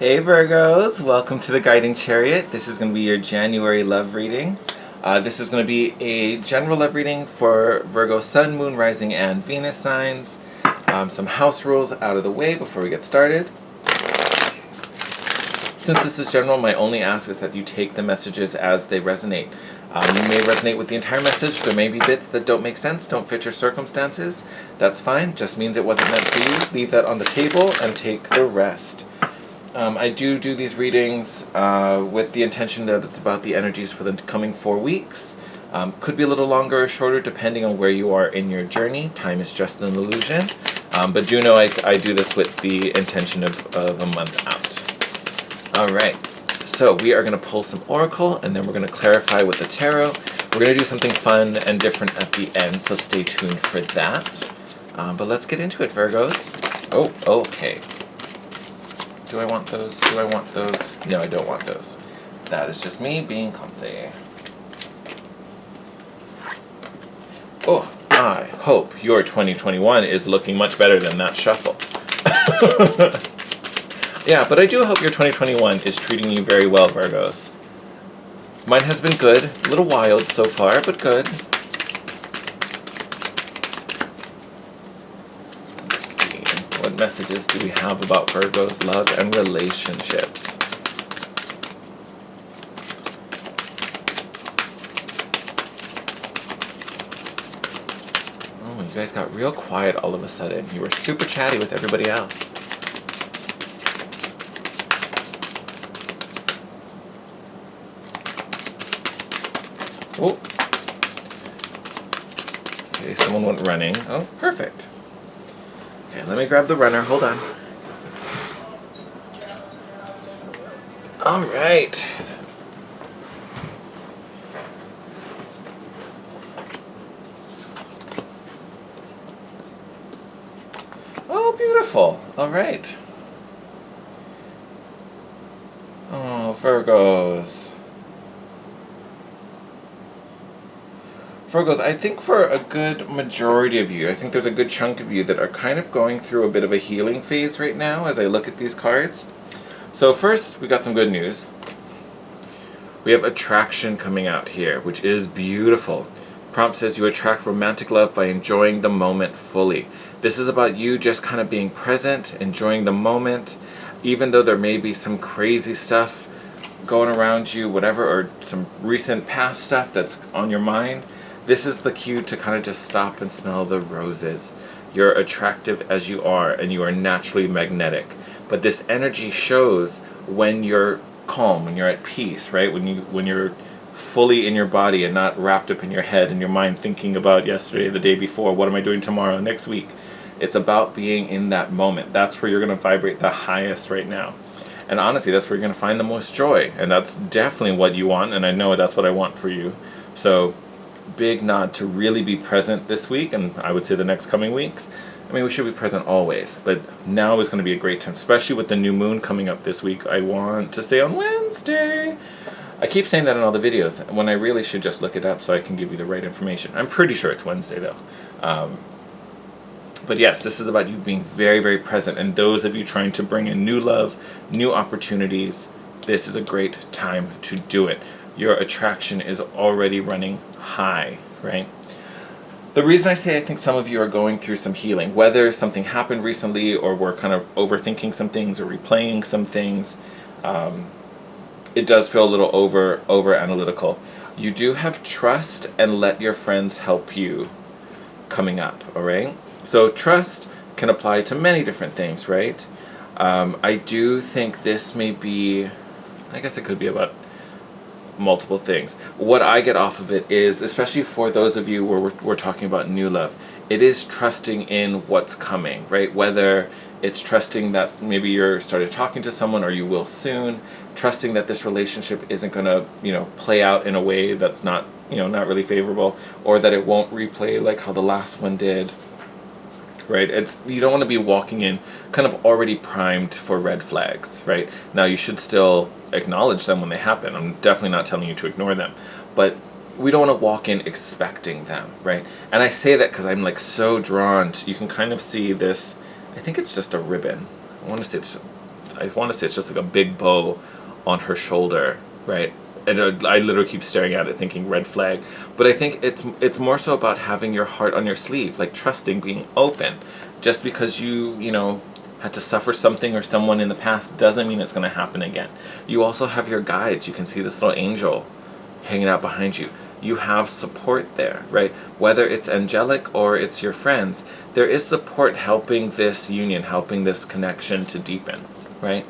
Hey Virgos, welcome to the Guiding Chariot. This is going to be your January love reading. This is going to be a general love reading for Virgo Sun, Moon, Rising, and Venus signs. Some house rules out of the way before we get started. Since this is general, my only ask is that you take the messages as they resonate. You may resonate with the entire message. There may be bits that don't make sense, don't fit your circumstances. That's fine, just means it wasn't meant for you. Leave that on the table and take the rest. I do these readings with the intention that it's about the energies for the coming 4 weeks. Could be a little longer or shorter depending on where you are in your journey. Time is just an illusion. But do know I do this with the intention of a month out. Alright, so we are going to pull some oracle and then we're going to clarify with the tarot. We're going to do something fun and different at the end, so stay tuned for that. But let's get into it, Virgos. Oh, okay. Do I want those? Do I want those? No, I don't want those. That is just me being clumsy. Oh, I hope your 2021 is looking much better than that shuffle. Yeah, but I do hope your 2021 is treating you very well, Virgos. Mine has been good. A little wild so far, but good. What messages do we have about Virgo's love and relationships? Oh, you guys got real quiet all of a sudden. You were super chatty with everybody else. Oh. Okay, someone went running. Oh, perfect. Okay, let me grab the runner. Hold on. All right. Oh, beautiful. All right. Oh, Virgos. Virgos, I think for a good majority of you, I think there's a good chunk of you that are kind of going through a bit of a healing phase right now as I look at these cards. So first, we got some good news. We have attraction coming out here, which is beautiful. Prompt says you attract romantic love by enjoying the moment fully. This is about you just kind of being present, enjoying the moment, even though there may be some crazy stuff going around you, whatever, or some recent past stuff that's on your mind. This is the cue to kind of just stop and smell the roses. You're attractive as you are, and you are naturally magnetic. But this energy shows when you're calm, when you're at peace, right? When you're fully in your body and not wrapped up in your head and your mind thinking about yesterday, the day before, what am I doing tomorrow, next week? It's about being in that moment. That's where you're going to vibrate the highest right now. And honestly, that's where you're going to find the most joy. And that's definitely what you want, and I know that's what I want for you. So big nod to really be present this week, and I would say the next coming weeks. I mean, we should be present always, but now is going to be a great time, especially with the new moon coming up this week. I want to say on Wednesday. I keep saying that in all the videos, when I really should just look it up so I can give you the right information. I'm pretty sure it's Wednesday, though. But yes, this is about you being very, very present, and those of you trying to bring in new love, new opportunities, this is a great time to do it. Your attraction is already running high, right? The reason I say I think some of you are going through some healing, whether something happened recently or we're kind of overthinking some things or replaying some things, it does feel a little over analytical. You do have trust and let your friends help you coming up, all right? So trust can apply to many different things, right? I do think this may be, I guess it could be about multiple things. What I get off of it is, especially for those of you where we're talking about new love, it is trusting in what's coming, right? Whether it's trusting that maybe you're started talking to someone or you will soon, trusting that this relationship isn't going to, play out in a way that's not, not really favorable, or that it won't replay like how the last one did. Right? You don't want to be walking in kind of already primed for red flags, right? Now you should still acknowledge them when they happen. I'm definitely not telling you to ignore them, but we don't want to walk in expecting them, right? And I say that because I'm like so drawn to, you can kind of see this, I think it's just a ribbon. I want to say it's I want to say it's just like a big bow on her shoulder, right? And I literally keep staring at it thinking red flag. But I think it's more so about having your heart on your sleeve, like trusting, being open. Just because you know, had to suffer something or someone in the past doesn't mean it's going to happen again. You also have your guides. You can see this little angel hanging out behind you. You have support there, right? Whether it's angelic or it's your friends, there is support helping this union, helping this connection to deepen, right?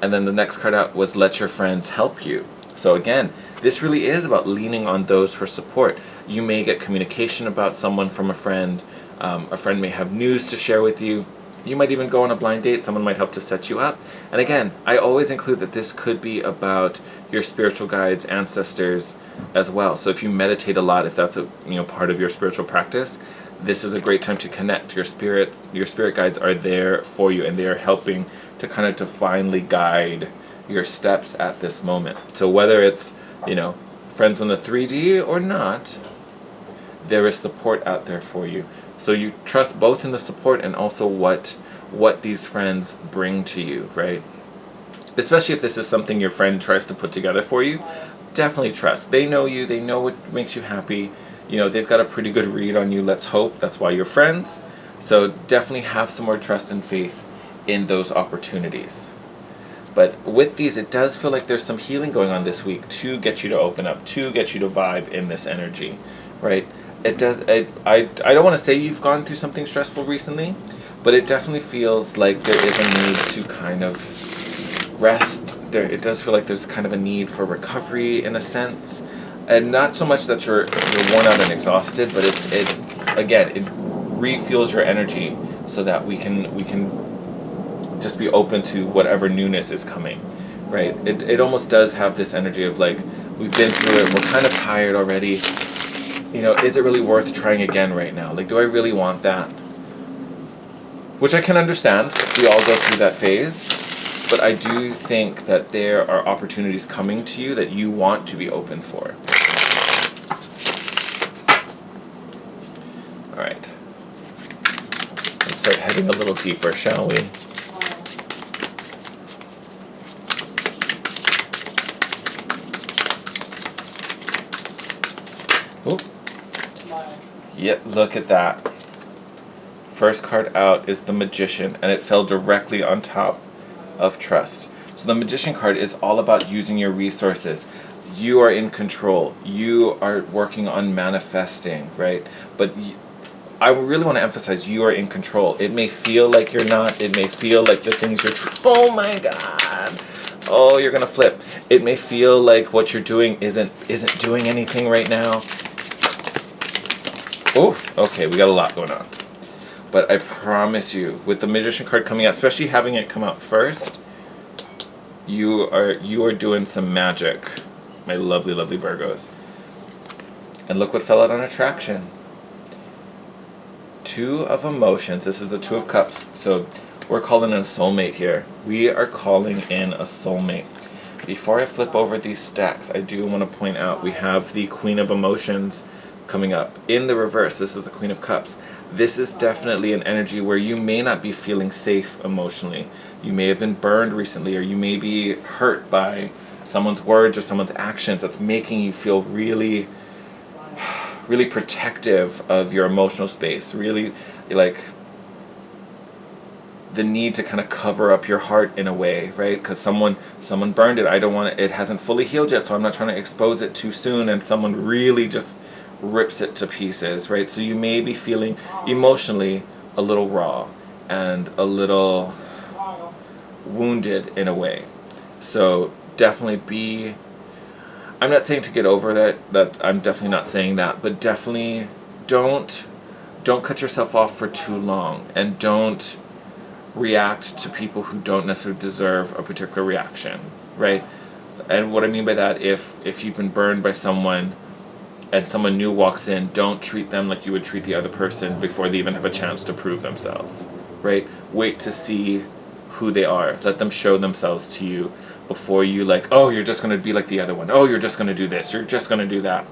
And then the next card out was let your friends help you. So again, this really is about leaning on those for support. You may get communication about someone from a friend. A friend may have news to share with you. You might even go on a blind date. Someone might help to set you up. And again, I always include that this could be about your spiritual guides, ancestors as well. So if you meditate a lot, if that's a part of your spiritual practice, this is a great time to connect. Your spirit guides are there for you, and they are helping to kind of divinely guide your steps at this moment. So whether it's, friends on the 3D or not, there is support out there for you. So you trust both in the support and also what these friends bring to you, right? Especially if this is something your friend tries to put together for you, definitely trust. They know you, they know what makes you happy. They've got a pretty good read on you, let's hope. That's why you're friends. So definitely have some more trust and faith in those opportunities. But with these, it does feel like there's some healing going on this week to get you to open up, to get you to vibe in this energy, right? It does. I don't want to say you've gone through something stressful recently, but it definitely feels like there is a need to kind of rest. It does feel like there's kind of a need for recovery in a sense, and not so much that you're worn out and exhausted, but it refuels your energy so that we can just be open to whatever newness is coming, right? It almost does have this energy of like, we've been through it, we're kind of tired already. Is it really worth trying again right now? Like, do I really want that? Which I can understand. We all go through that phase. But I do think that there are opportunities coming to you that you want to be open for. All right. Let's start heading a little deeper, shall we? Oop. Yeah, look at that. First card out is the Magician, and it fell directly on top of trust. So the Magician card is all about using your resources. You are in control. You are working on manifesting, right? But I really want to emphasize you are in control. It may feel like you're not. It may feel like the things you're oh my god. Oh, you're gonna flip. It may feel like what you're doing isn't doing anything right now. Oh, okay, we got a lot going on. But I promise you, with the Magician card coming out, especially having it come out first, you are doing some magic, my lovely, lovely Virgos. And look what fell out on Attraction. Two of Emotions. This is the Two of Cups. So we're calling in a soulmate here. We are calling in a soulmate. Before I flip over these stacks, I do want to point out we have the Queen of Emotions coming up. In the reverse, this is the Queen of Cups. This is definitely an energy where you may not be feeling safe emotionally. You may have been burned recently, or you may be hurt by someone's words or someone's actions that's making you feel really, really protective of your emotional space. Really, like, the need to kind of cover up your heart in a way, right? Because someone burned it. I don't want it hasn't fully healed yet, so I'm not trying to expose it too soon, and someone really just rips it to pieces, right? So you may be feeling emotionally a little raw and a little wounded in a way. So definitely I'm not saying to get over that I'm definitely not saying that, but definitely don't cut yourself off for too long, and don't react to people who don't necessarily deserve a particular reaction, right? And what I mean by that, if you've been burned by someone and someone new walks in, don't treat them like you would treat the other person before they even have a chance to prove themselves, right? Wait to see who they are. Let them show themselves to you before you oh, you're just going to be like the other one. Oh, you're just going to do this. You're just going to do that.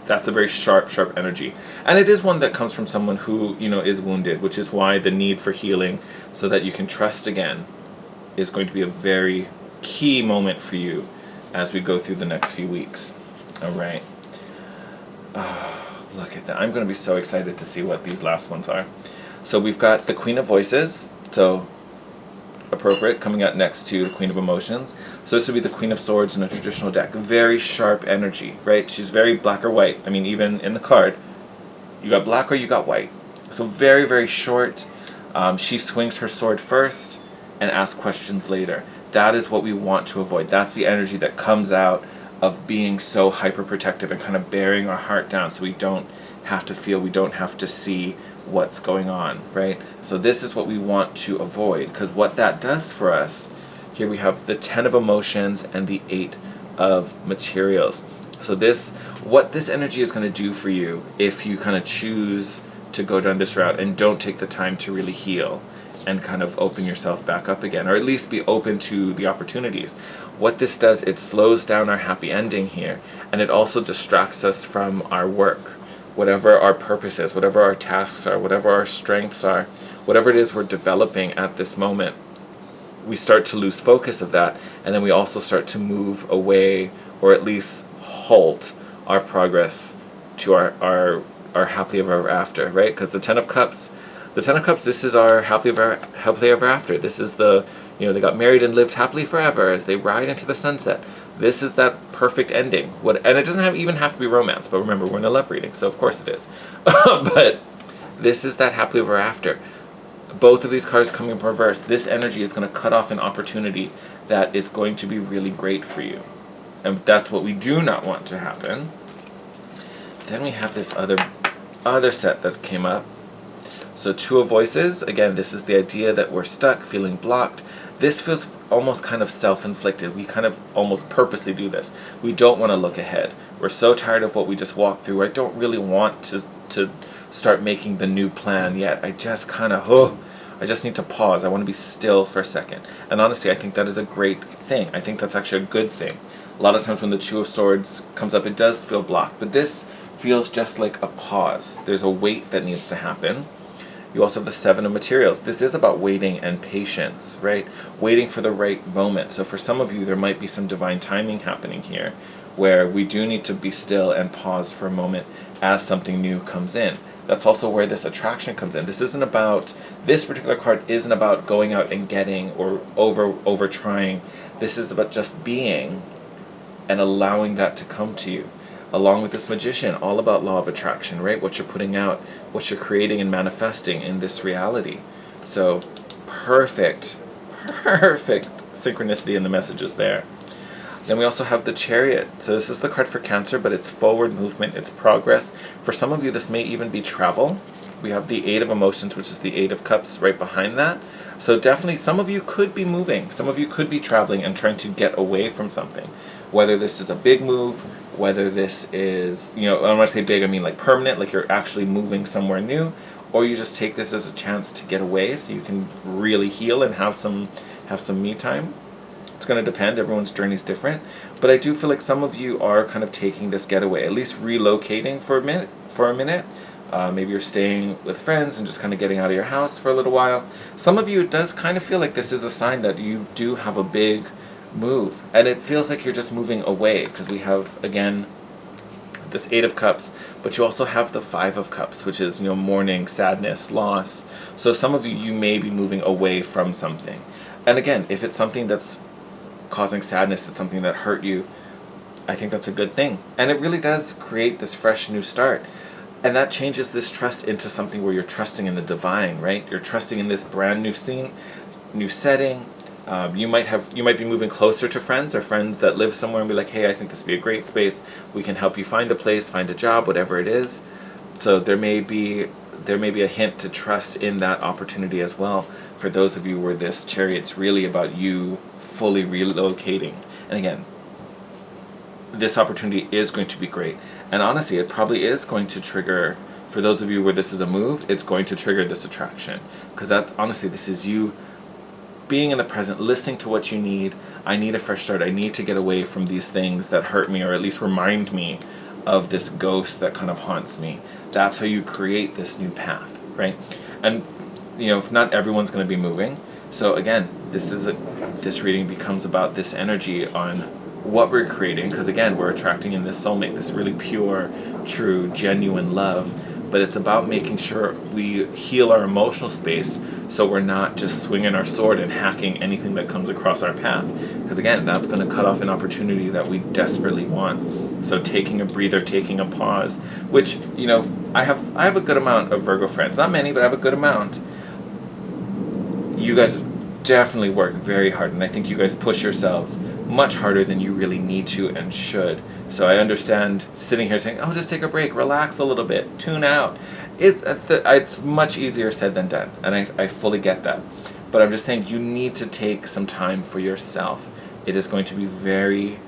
That's a very sharp energy. And it is one that comes from someone who, is wounded, which is why the need for healing so that you can trust again, is going to be a very key moment for you as we go through the next few weeks. All right. Look at that. I'm going to be so excited to see what these last ones are. So we've got the Queen of Voices, so appropriate, coming out next to the Queen of Emotions. So this would be the Queen of Swords in a traditional deck. Very sharp energy, right? She's very black or white. I mean, even in the card, you got black or you got white. So very, very short. She swings her sword first and asks questions later. That is what we want to avoid. That's the energy that comes out of being so hyper protective and kind of bearing our heart down so we don't have to feel, we don't have to see what's going on, right? So this is what we want to avoid, because what that does for us, here we have the 10 of Emotions and the 8 of Materials. So this, what this energy is going to do for you if you kind of choose to go down this route and don't take the time to really heal and kind of open yourself back up again, or at least be open to the opportunities. What this does, it slows down our happy ending here, and it also distracts us from our work, whatever our purpose is, whatever our tasks are, whatever our strengths are, whatever it is we're developing at this moment. We start to lose focus of that, and then we also start to move away, or at least halt our progress to our happily ever after, right? Because the Ten of Cups, this is our happily ever after. This is the, they got married and lived happily forever as they ride into the sunset. This is that perfect ending. And it doesn't even have to be romance, but remember, we're in a love reading, so of course it is. But this is that happily ever after. Both of these cards coming in reverse, this energy is going to cut off an opportunity that is going to be really great for you. And that's what we do not want to happen. Then we have this other set that came up. So Two of Voices, again, this is the idea that we're stuck, feeling blocked. This feels almost kind of self-inflicted. We kind of almost purposely do this. We don't want to look ahead. We're so tired of what we just walked through. I don't really want to start making the new plan yet. I just kind of, I just need to pause. I want to be still for a second. And honestly, I think that is a great thing. I think that's actually a good thing. A lot of times when the Two of Swords comes up, it does feel blocked. But this feels just like a pause. There's a wait that needs to happen. You also have the Seven of Materials. This is about waiting and patience, right? Waiting for the right moment. So for some of you, there might be some divine timing happening here where we do need to be still and pause for a moment as something new comes in. That's also where this attraction comes in. This particular card isn't about going out and getting or over trying. This is about just being and allowing that to come to you. Along with this Magician, all about law of attraction, right? What you're putting out, what you're creating and manifesting in this reality. So perfect synchronicity in the messages there. Then we also have the Chariot. So this is the card for Cancer, but it's forward movement, it's progress. For some of you, this may even be travel. We have the Eight of Emotions, which is the Eight of Cups right behind that. So definitely some of you could be moving. Some of you could be traveling and trying to get away from something. Whether this is a big move, whether this is, when I say big, I mean like permanent, like you're actually moving somewhere new, or you just take this as a chance to get away so you can really heal and have some me time. It's going to depend. Everyone's journey is different. But I do feel like some of you are kind of taking this getaway, at least relocating for a minute. Maybe you're staying with friends and just kind of getting out of your house for a little while. Some of you, it does kind of feel like this is a sign that you do have a big move. And it feels like you're just moving away because we have, again, this Eight of Cups, but you also have the Five of Cups, which is, mourning, sadness, loss. So some of you may be moving away from something. And again, if it's something that's causing sadness, it's something that hurt you, I think that's a good thing. And it really does create this fresh new start. And that changes this trust into something where you're trusting in the divine, right? You're trusting in this brand new scene, new setting. You might be moving closer to friends or friends that live somewhere and be like, hey, I think this would be a great space. We can help you find a place, find a job, whatever it is. So there may be a hint to trust in that opportunity as well for those of you where this Chariot's really about you fully relocating. And again, this opportunity is going to be great. And honestly, it probably is going to trigger, for those of you where this is a move, it's going to trigger this attraction. Because this is you being in the present, listening to what you need. I need a fresh start. I need to get away from these things that hurt me, or at least remind me of this ghost that kind of haunts me. That's how you create this new path, right? And if not everyone's going to be moving. So again, this is this reading becomes about this energy on what we're creating, because again, we're attracting in this soulmate, this really pure, true, genuine love, but it's about making sure we heal our emotional space so we're not just swinging our sword and hacking anything that comes across our path, because again, that's going to cut off an opportunity that we desperately want. So taking a breather, taking a pause, which, you know, I have a good amount of Virgo friends, not many, but I have a good amount. You guys definitely work very hard, and I think you guys push yourselves much harder than you really need to and should. So I understand sitting here saying, oh, just take a break, relax a little bit, tune out. It's much easier said than done, and I fully get that. But I'm just saying you need to take some time for yourself. It is going to be very,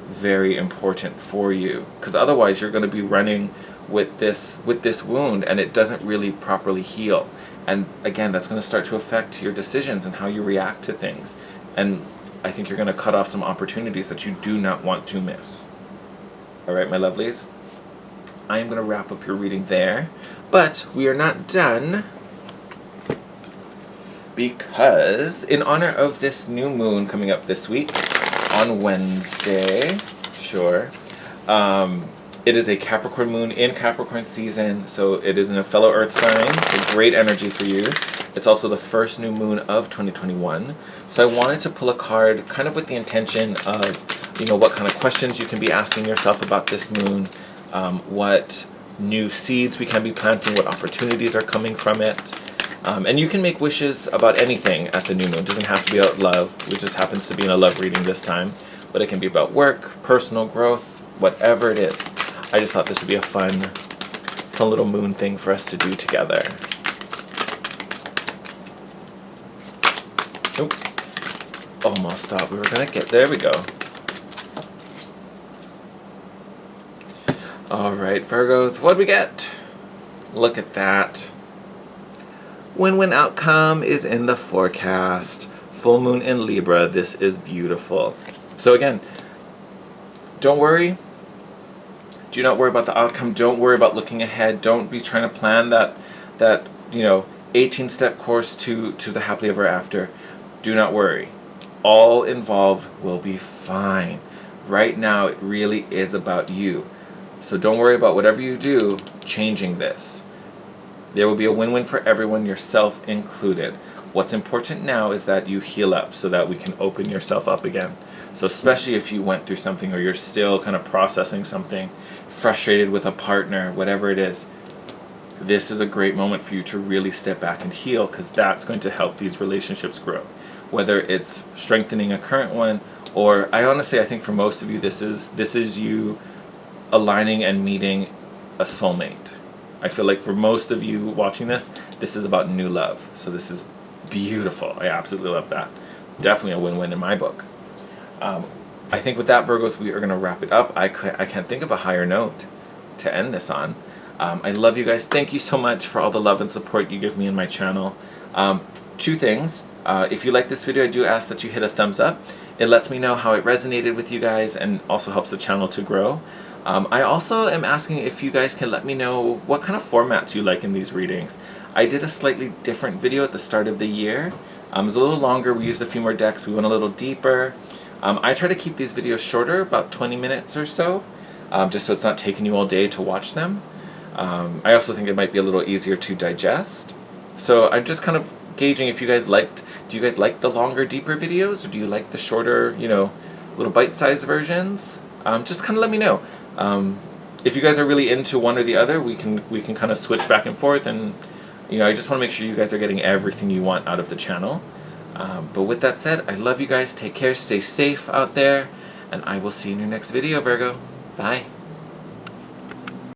very important for you, because otherwise you're going to be running with this wound, and it doesn't really properly heal. And again, that's going to start to affect your decisions and how you react to things. And I think you're going to cut off some opportunities that you do not want to miss. All right, my lovelies, I am going to wrap up your reading there, but we are not done, because in honor of this new moon coming up this week on Wednesday, it is a Capricorn moon in Capricorn season, so it is in a fellow earth sign, so great energy for you. It's also the first new moon of 2021. So I wanted to pull a card kind of with the intention of, you know, what kind of questions you can be asking yourself about this moon, what new seeds we can be planting, what opportunities are coming from it. And you can make wishes about anything at the new moon. It doesn't have to be about love, which just happens to be in a love reading this time, but it can be about work, personal growth, whatever it is. I just thought this would be a fun little moon thing for us to do together. Nope. Almost thought we were gonna get there. We go. All right, Virgos, what do we get? Look at that. Win-win outcome is in the forecast. Full moon in Libra. This is beautiful. So again, don't worry. Do not worry about the outcome. Don't worry about looking ahead. Don't be trying to plan that 18-step course to the happily ever after. Do not worry. All involved will be fine. Right now, it really is about you. So don't worry about whatever you do changing this. There will be a win-win for everyone, yourself included. What's important now is that you heal up so that we can open yourself up again. So especially if you went through something or you're still kind of processing something, frustrated with a partner, whatever it is, this is a great moment for you to really step back and heal, because that's going to help these relationships grow. Whether it's strengthening a current one, or I think for most of you, this is you aligning and meeting a soulmate. I feel like for most of you watching this is about new love. So this is beautiful. I absolutely love that. Definitely a win-win in my book. I think with that, Virgos, we are going to wrap it up. I can't think of a higher note to end this on. I love you guys. Thank you so much for all the love and support you give me in my channel. Two things. If you like this video, I do ask that you hit a thumbs up. It lets me know how it resonated with you guys and also helps the channel to grow. I also am asking if you guys can let me know what kind of formats you like in these readings. I did a slightly different video at the start of the year. It was a little longer. We used a few more decks. We went a little deeper. I try to keep these videos shorter, about 20 minutes or so, just so it's not taking you all day to watch them. I also think it might be a little easier to digest. So I'm just kind of gauging if you guys do you guys like the longer, deeper videos, or do you like the shorter, little bite-sized versions? Just kind of let me know. If you guys are really into one or the other, we can kind of switch back and forth, and I just want to make sure you guys are getting everything you want out of the channel. But with that said, I love you guys. Take care, stay safe out there, and I will see you in your next video, Virgo. Bye.